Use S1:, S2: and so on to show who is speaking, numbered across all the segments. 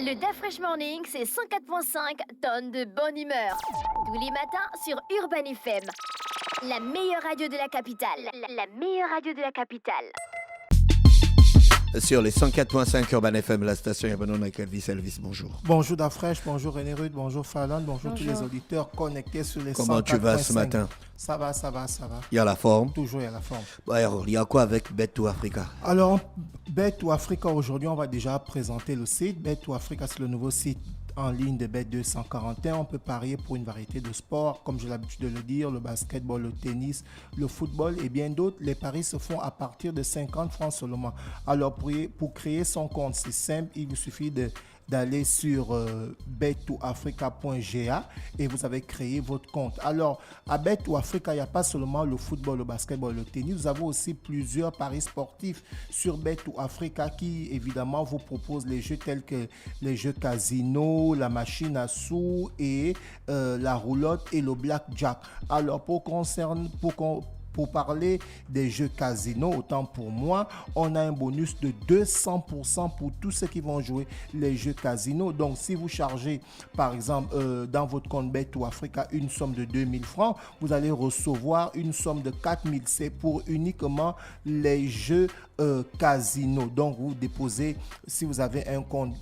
S1: Le DaFresh Morning, c'est 104.5 tonnes de bonne humeur. Tous les matins sur Urban FM. La meilleure radio de la capitale. La meilleure radio de la capitale.
S2: Sur les 104.5 Urban FM, la station Urban avec Elvis. Bonjour.
S3: Bonjour DaFresh, bonjour René Rude, bonjour Fallon, bonjour tous les auditeurs connectés sur les 104.5.
S2: Comment tu vas ce matin?
S3: Ça va.
S2: Il y a la forme?
S3: Toujours il y a la forme.
S2: Alors, il y a quoi avec Bet2Africa?
S3: Alors, Bet2Africa, aujourd'hui, on va déjà présenter le site. Bet2Africa, c'est le nouveau site en ligne de Bet241. On peut parier pour une variété de sports, comme j'ai l'habitude de le dire, le basketball, le tennis, le football et bien d'autres. Les paris se font à partir de 50 francs seulement. Alors, pour créer son compte, c'est simple. Il vous suffit d'aller sur bet2africa.ga et vous avez créé votre compte. Alors, à Bet2Africa, il n'y a pas seulement le football, le basketball, le tennis. Nous avons aussi plusieurs paris sportifs sur Bet2Africa qui, évidemment, vous proposent les jeux tels que les jeux casino, la machine à sous et la roulotte et le blackjack. Alors, pour parler des jeux casino, autant pour moi, on a un bonus de 200% pour tous ceux qui vont jouer les jeux casino. Donc, si vous chargez, par exemple, dans votre compte Bet2Africa une somme de 2000 francs, vous allez recevoir une somme de 4000. C'est pour uniquement les jeux casino. Donc, vous déposez, si vous avez un compte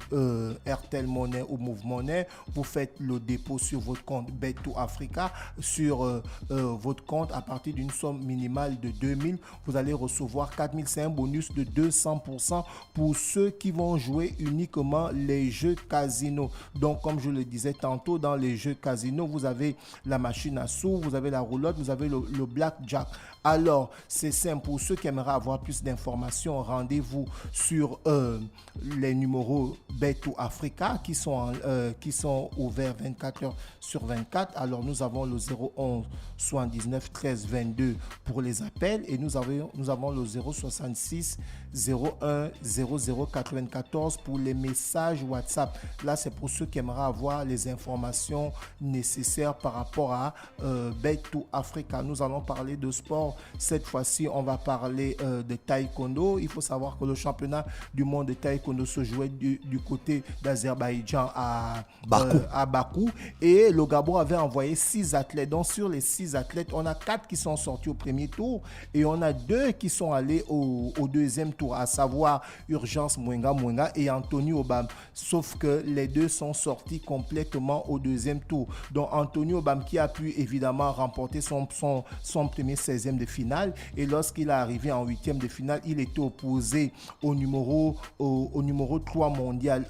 S3: Airtel Money ou Move Money, vous faites le dépôt sur votre compte Bet2Africa, sur votre compte à partir d'une somme minimale de 2000, vous allez recevoir 4000. C'est un bonus de 200% pour ceux qui vont jouer uniquement les jeux casino. Donc, comme je le disais tantôt, dans les jeux casino, vous avez la machine à sous, vous avez la roulotte, vous avez le blackjack. Alors, c'est simple. Pour ceux qui aimeraient avoir plus d'informations, rendez-vous sur les numéros Bet2Africa qui sont ouverts 24 heures sur 24. Alors, nous avons le 011 79 13 22 pour les appels et nous avons le 066 01 00 94 pour les messages WhatsApp. Là, c'est pour ceux qui aimeraient avoir les informations nécessaires par rapport à Bet2Africa. Nous allons parler de sport. Cette fois-ci, on va parler de taekwondo. Il faut savoir que le championnat du monde de taekwondo se jouait du côté d'Azerbaïdjan à Bakou. Et le Gabon avait envoyé 6 athlètes. Donc, sur les 6 athlètes, on a 4 qui sont sortis au premier tour et on a 2 qui sont allés au deuxième tour, à savoir Urgence Mwenga et Anthony Obam. Sauf que les 2 sont sortis complètement au deuxième tour. Donc, Anthony Obam qui a pu évidemment remporter son premier 16e de finale, et lorsqu'il est arrivé en 8e de finale, il était opposé au numéro 3 mondial,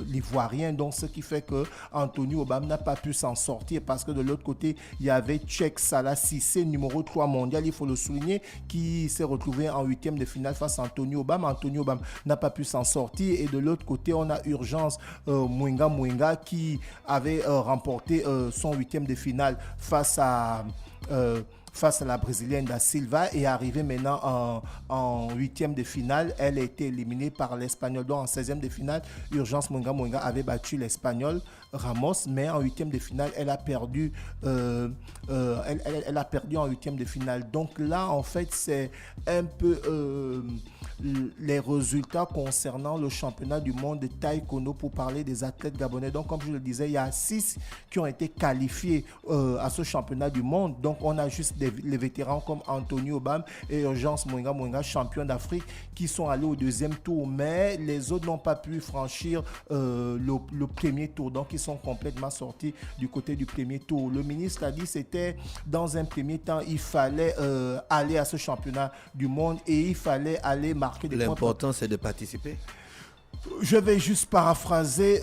S3: l'Ivoirien. Donc, ce qui fait que Anthony Obam n'a pas pu s'en sortir parce que de l'autre côté, il y avait Tchèque Salah Cissé, numéro 3 mondial, il faut le souligner, qui s'est retrouvé en 8e de finale face à Anthony Obam. Anthony Obam n'a pas pu s'en sortir, et de l'autre côté, on a Urgence Mwenga qui avait remporté son 8e de finale face à la Brésilienne Da Silva et arrivée maintenant en 8e de finale. Elle a été éliminée par l'Espagnol. Donc en 16e de finale, Urgence Mwenga avait battu l'Espagnol Ramos, mais en 8e de finale, elle a perdu en 8e de finale. Donc là, en fait, c'est un peu les résultats concernant le championnat du monde de taekwondo pour parler des athlètes gabonais. Donc, comme je le disais, il y a 6 qui ont été qualifiés à ce championnat du monde. Donc, on a juste les vétérans comme Anthony Obam et Urgence Mwenga, champion d'Afrique, qui sont allés au deuxième tour. Mais les autres n'ont pas pu franchir le premier tour. Donc, ils sont complètement sortis du côté du premier tour. Le ministre a dit que c'était, dans un premier temps, il fallait aller à ce championnat du monde et il fallait aller marquer des points.
S2: L'important, c'est de participer.
S3: Je vais juste paraphraser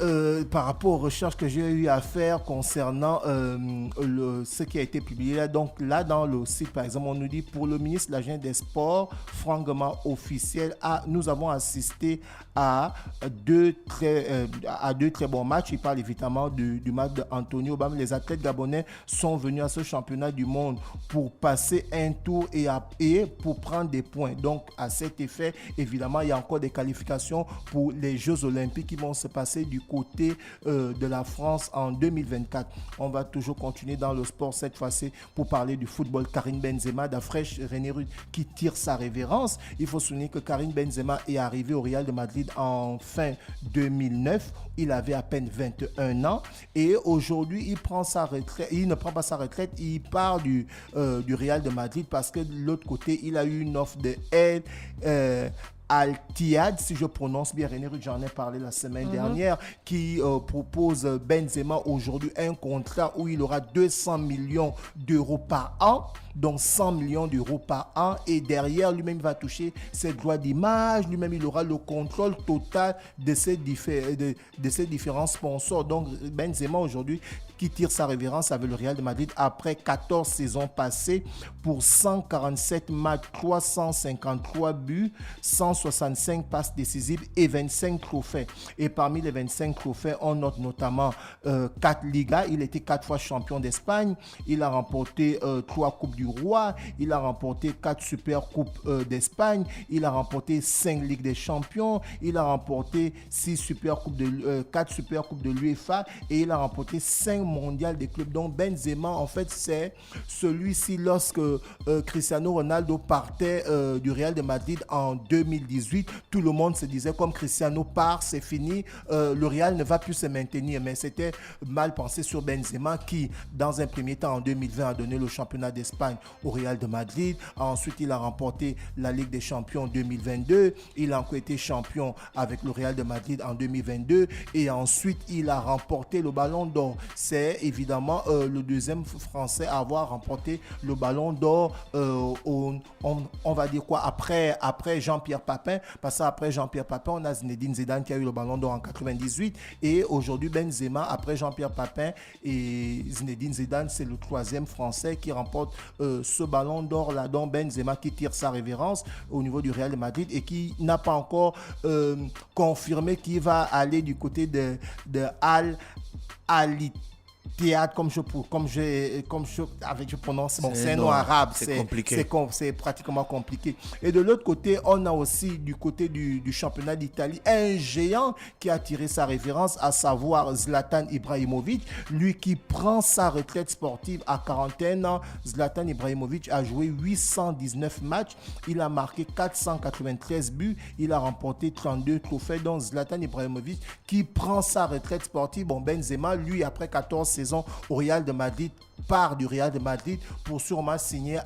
S3: par rapport aux recherches que j'ai eu à faire concernant ce qui a été publié là. Donc là, dans le site, par exemple, on nous dit pour le ministre de la Jeunesse des Sports, franchement officiel, nous avons assisté à deux très bons matchs. Il parle évidemment du match d'Anthony Obam. Les athlètes gabonais sont venus à ce championnat du monde pour passer un tour et pour prendre des points. Donc à cet effet, évidemment, il y a encore des qualifications pour les les Jeux Olympiques qui vont se passer du côté de la France en 2024. On va toujours continuer dans le sport cette fois-ci pour parler du football. Karim Benzema, d'après René Rude, qui tire sa révérence. Il faut souligner que Karim Benzema est arrivé au Real de Madrid en fin 2009. Il avait à peine 21 ans et aujourd'hui, il prend sa retraite. Il ne prend pas sa retraite, il part du Real de Madrid parce que de l'autre côté, il a eu une offre de Al-Tiyad, si je prononce bien, René Rude, j'en ai parlé la semaine dernière, qui propose Benzema aujourd'hui un contrat où il aura 200 millions d'euros par an, donc 100 millions d'euros par an, et derrière, lui-même va toucher ses droits d'image, lui-même il aura le contrôle total de ses différents sponsors. Donc Benzema aujourd'hui qui tire sa révérence avec le Real de Madrid après 14 saisons passées pour 147 matchs, 353 buts, 165 passes décisives et 25 trophées. Et parmi les 25 trophées, on note notamment 4 Ligas. Il était 4 fois champion d'Espagne. Il a remporté 3 Coupes du Roi. Il a remporté 4 Super Coupes d'Espagne. Il a remporté 5 Ligues des Champions. Il a remporté 4 Super Coupes de l'UEFA et il a remporté 5 mondial des clubs. Donc Benzema, en fait, c'est celui-ci lorsque Cristiano Ronaldo partait du Real de Madrid en 2018. Tout le monde se disait comme Cristiano part, c'est fini, le Real ne va plus se maintenir. Mais c'était mal pensé sur Benzema qui, dans un premier temps, en 2020, a donné le championnat d'Espagne au Real de Madrid. Ensuite, il a remporté la Ligue des Champions en 2022. Il a encore été champion avec le Real de Madrid en 2022. Et ensuite, il a remporté le Ballon d'Or. C'est évidemment le deuxième Français à avoir remporté le Ballon d'Or, on va dire quoi, après Jean-Pierre Papin, parce qu'après Jean-Pierre Papin, on a Zinedine Zidane qui a eu le Ballon d'Or en 98, et aujourd'hui Benzema, après Jean-Pierre Papin et Zinedine Zidane, c'est le troisième Français qui remporte ce Ballon d'Or-là. Donc Benzema qui tire sa révérence au niveau du Real de Madrid et qui n'a pas encore confirmé qu'il va aller du côté de Al-Tiyad, je prononce, bon, c'est un nom arabe, c'est compliqué. C'est pratiquement compliqué. Et de l'autre côté, on a aussi du côté du championnat d'Italie un géant qui a tiré sa référence, à savoir Zlatan Ibrahimovic, lui qui prend sa retraite sportive à 41 ans. Zlatan Ibrahimovic a joué 819 matchs, il a marqué 493 buts, il a remporté 32 trophées. Donc Zlatan Ibrahimovic qui prend sa retraite sportive. Bon, Benzema, lui, après 14 saisons au Real de Madrid, part du Real de Madrid pour sûrement signer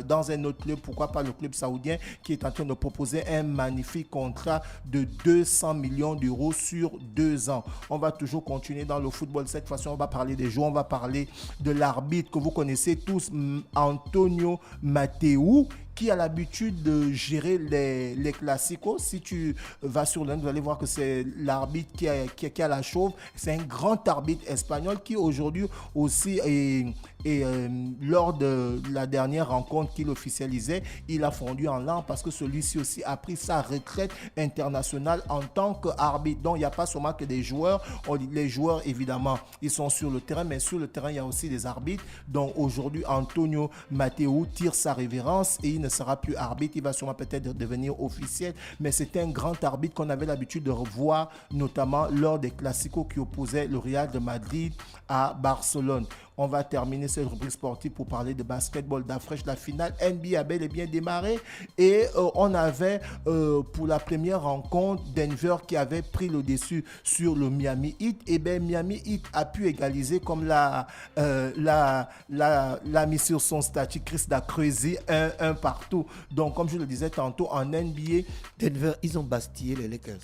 S3: dans un autre club, pourquoi pas le club saoudien qui est en train de proposer un magnifique contrat de 200 millions d'euros sur 2 ans. On va toujours continuer dans le football. Cette fois-ci, on va parler des joueurs, on va parler de l'arbitre que vous connaissez tous, Antonio Matteu, qui a l'habitude de gérer les classicos. Si tu vas sur l'Inde, vous allez voir que c'est l'arbitre qui a la chauve. C'est un grand arbitre espagnol qui aujourd'hui aussi lors de la dernière rencontre qu'il officialisait, il a fondu en larmes parce que celui-ci aussi a pris sa retraite internationale en tant qu'arbitre. Donc il n'y a pas seulement que des joueurs. Les joueurs, évidemment, ils sont sur le terrain, mais sur le terrain, il y a aussi des arbitres. Donc aujourd'hui, Antonio Matteu tire sa révérence et il ne sera plus arbitre. Il va sûrement peut-être devenir officiel, mais c'était un grand arbitre qu'on avait l'habitude de revoir, notamment lors des classicos qui opposaient le Real de Madrid à Barcelone. On va terminer cette rubrique sportive pour parler de basketball d'Afrique. La finale NBA a bel et bien démarré et on avait pour la première rencontre Denver qui avait pris le dessus sur le Miami Heat. Et bien Miami Heat a pu égaliser comme l'a mis sur son statut Chris Dacreusi, un partout. Donc comme je le disais tantôt en NBA,
S2: Denver, ils ont bastillé les Lakers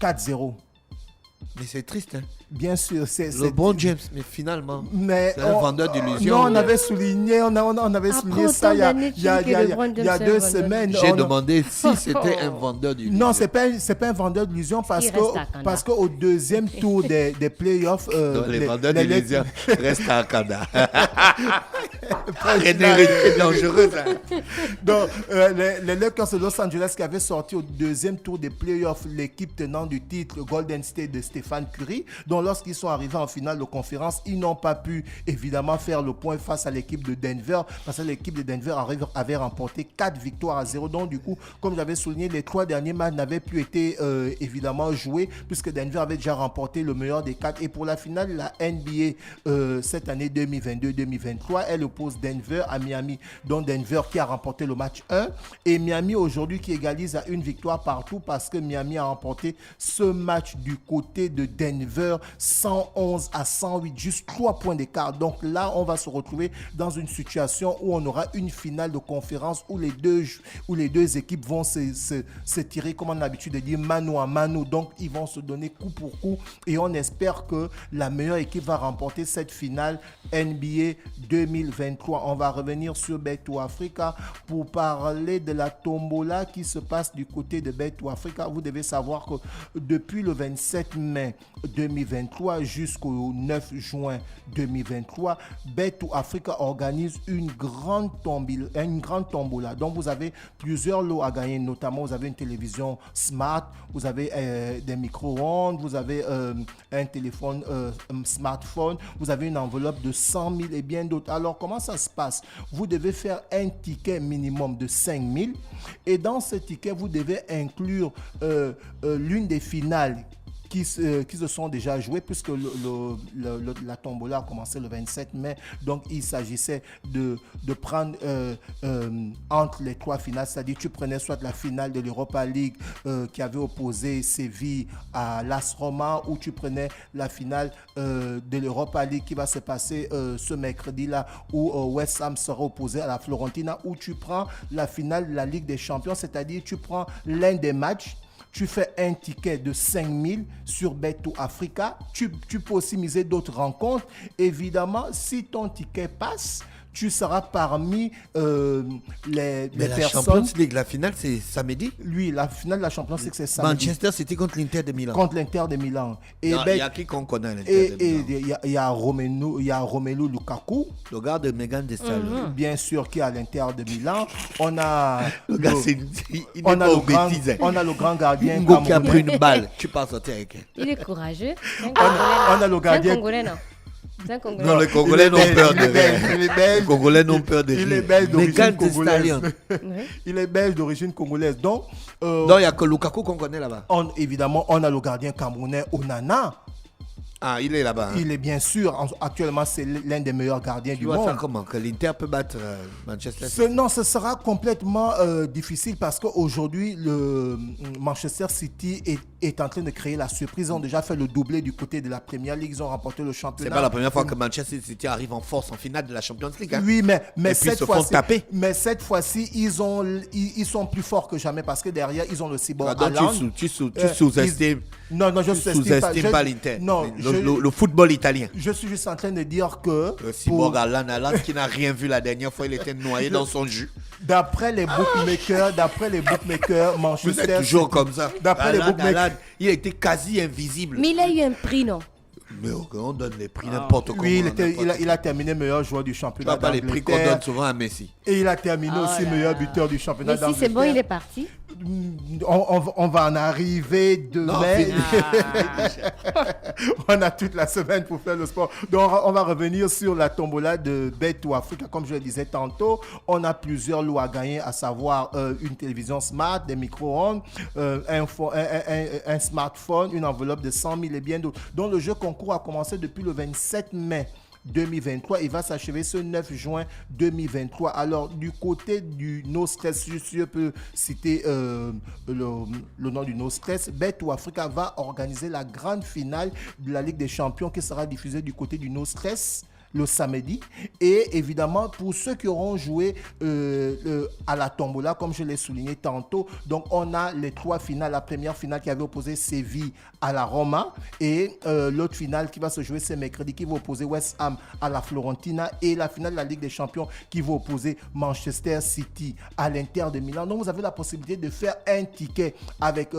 S3: 4-0.
S2: Mais c'est triste, hein?
S3: Bien sûr,
S2: LeBron James, mais finalement, c'est un vendeur d'illusions.
S3: Non, on avait souligné ça il y a 2 semaines.
S2: J'ai demandé si c'était un vendeur d'illusions.
S3: Non, c'est pas un vendeur d'illusions parce qu'au deuxième tour des playoffs,
S2: les vendeurs d'illusions restent à Canada. Rhénérique, c'est dangereux, ça.
S3: Donc, les Lakers de Los Angeles qui avaient sorti au deuxième tour des playoffs l'équipe tenant du titre Golden State de Stephen Curry. Donc, lorsqu'ils sont arrivés en finale de conférence, ils n'ont pas pu évidemment faire le point face à l'équipe de Denver parce que l'équipe de Denver avait remporté 4 victoires à 0. Donc, du coup, comme j'avais souligné, les 3 derniers matchs n'avaient plus été évidemment joués puisque Denver avait déjà remporté le meilleur des 4. Et pour la finale, la NBA cette année 2022-2023, elle oppose Denver à Miami. Donc, Denver qui a remporté le match 1 et Miami aujourd'hui qui égalise à une victoire partout parce que Miami a remporté ce match du côté de Denver 111 à 108, juste 3 points d'écart. Donc là, on va se retrouver dans une situation où on aura une finale de conférence où les deux équipes vont se tirer, comme on a l'habitude de dire, mano à mano. Donc, ils vont se donner coup pour coup et on espère que la meilleure équipe va remporter cette finale NBA 2023. On va revenir sur Bet2 Africa pour parler de la tombola qui se passe du côté de Bet2 Africa. Vous devez savoir que depuis le 27 mai 2023 jusqu'au 9 juin 2023, Bet2 Africa organise une grande tombola. Donc, vous avez plusieurs lots à gagner, notamment vous avez une télévision smart, vous avez des micro-ondes, vous avez un téléphone smartphone, vous avez une enveloppe de 100 000 et bien d'autres. Alors, comment ça se passe? Vous devez faire un ticket minimum de 5 000 et dans ce ticket, vous devez inclure l'une des finales qui se sont déjà joués puisque la tombola a commencé le 27 mai. Donc, il s'agissait de prendre entre les 3 finales, c'est-à-dire tu prenais soit la finale de l'Europa League qui avait opposé Séville à l'AS Roma ou tu prenais la finale de l'Europa League qui va se passer ce mercredi-là où West Ham sera opposé à la Fiorentina, ou tu prends la finale de la Ligue des Champions, c'est-à-dire tu prends l'un des matchs. Tu fais un ticket de 5 000 sur Bet2 Africa. Tu peux aussi miser d'autres rencontres. Évidemment, si ton ticket passe, tu seras parmi les
S2: la
S3: personnes...
S2: Champions League, la finale, c'est samedi?
S3: Oui, la finale de la Champions League, c'est samedi.
S2: Manchester City contre l'Inter de Milan.
S3: Contre l'Inter de Milan.
S2: Il y a qui qu'on connaît à l'Inter de Milan?
S3: Il y a Romelu Lukaku.
S2: Le gars de Megan Thee Stallion.
S3: Bien sûr, qui est à l'Inter de Milan. On a...
S2: Le gars, il n'est pas au bêtise.
S3: On a le grand gardien...
S2: Hugo qui a pris une balle. Tu peux sortir avec elle.
S4: Il est courageux.
S3: On a le gardien...
S4: C'est un Congolais, non?
S2: Non, les Congolais n'ont peur de rien. Les Congolais n'ont peur de rien.
S3: Il est belge d'origine congolaise.
S4: Oui.
S3: Il est belge d'origine congolaise. Donc,
S2: il n'y a que Lukaku qu'on connaît là-bas.
S3: Évidemment, on a le gardien camerounais Onana.
S2: Ah, il est là-bas. Hein.
S3: Il est bien sûr, actuellement, c'est l'un des meilleurs gardiens du
S2: monde. Tu vois ça
S3: monde.
S2: comment? Que l'Inter peut battre Manchester City?
S3: Non, ce sera complètement difficile parce qu'aujourd'hui, le Manchester City est en train de créer la surprise. Ils ont déjà fait le doublé du côté de la Première Ligue. Ils ont remporté le championnat.
S2: C'est pas la première fois que Manchester City arrive en force en finale de la Champions League. Hein?
S3: Oui, mais
S2: cette
S3: fois-ci, ils sont plus forts que jamais parce que derrière, ils ont le cyborg.
S2: Tu sous-estimes.
S3: Non, je
S2: sous-estime pas l'Inter.
S3: Non,
S2: le football italien.
S3: Je suis juste en train de dire que...
S2: Le cyborg Alan qui n'a rien vu la dernière fois, il était noyé dans son jus.
S3: D'après les bookmakers, Manchester...
S2: Vous êtes toujours comme ça.
S3: D'après les bookmakers...
S2: Il était quasi invisible.
S4: Mais il a eu un prix, non?
S2: Mais on donne les prix n'importe comment.
S3: Oui, il a terminé meilleur joueur du championnat
S2: d'Angleterre. Pas les prix qu'on donne souvent à Messi.
S3: Et il a terminé aussi meilleur buteur du championnat d'Angleterre.
S4: Mais si c'est bon, il est parti.
S3: On va en arriver demain. On a toute la semaine pour faire le sport. Donc, on va revenir sur la tombola de Bet2 Africa. Comme je le disais tantôt, on a plusieurs lots à gagner, à savoir une télévision smart, des micro-ondes, un smartphone, une enveloppe de 100 000 et bien d'autres. Donc, le jeu concours a commencé depuis le 27 mai 2023. Il va s'achever ce 9 juin 2023. Alors, du côté du No Stress, je peux citer le nom du No Stress. Bet2 Africa va organiser la grande finale de la Ligue des Champions qui sera diffusée du côté du No Stress le samedi. Et évidemment, pour ceux qui auront joué à la tombola, comme je l'ai souligné tantôt, donc on a les 3 finales. La première finale qui avait opposé Séville à la Roma et l'autre finale qui va se jouer ce mercredi qui va opposer West Ham à la Fiorentina et la finale de la Ligue des Champions qui va opposer Manchester City à l'Inter de Milan. Donc vous avez la possibilité de faire un ticket avec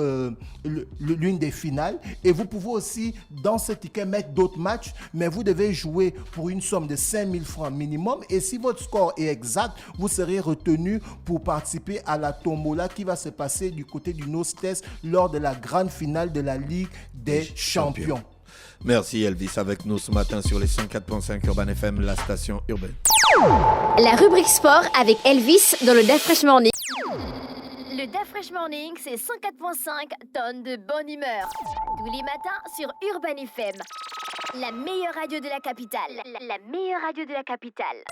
S3: l'une des finales et vous pouvez aussi dans ce ticket mettre d'autres matchs, mais vous devez jouer pour une somme de 5 000 francs minimum. Et si votre score est exact, vous serez retenu pour participer à la tombola qui va se passer du côté du Nostes lors de la grande finale de la Ligue des Champions.
S2: Merci Elvis avec nous ce matin sur les 104.5 Urban FM, la station urbaine.
S1: La rubrique sport avec Elvis dans le Dash Fresh Morning. Le Dash Fresh Morning, c'est 104.5 tonnes de bonne humeur. Tous les matins sur Urban FM. La meilleure radio de la capitale. La meilleure radio de la capitale.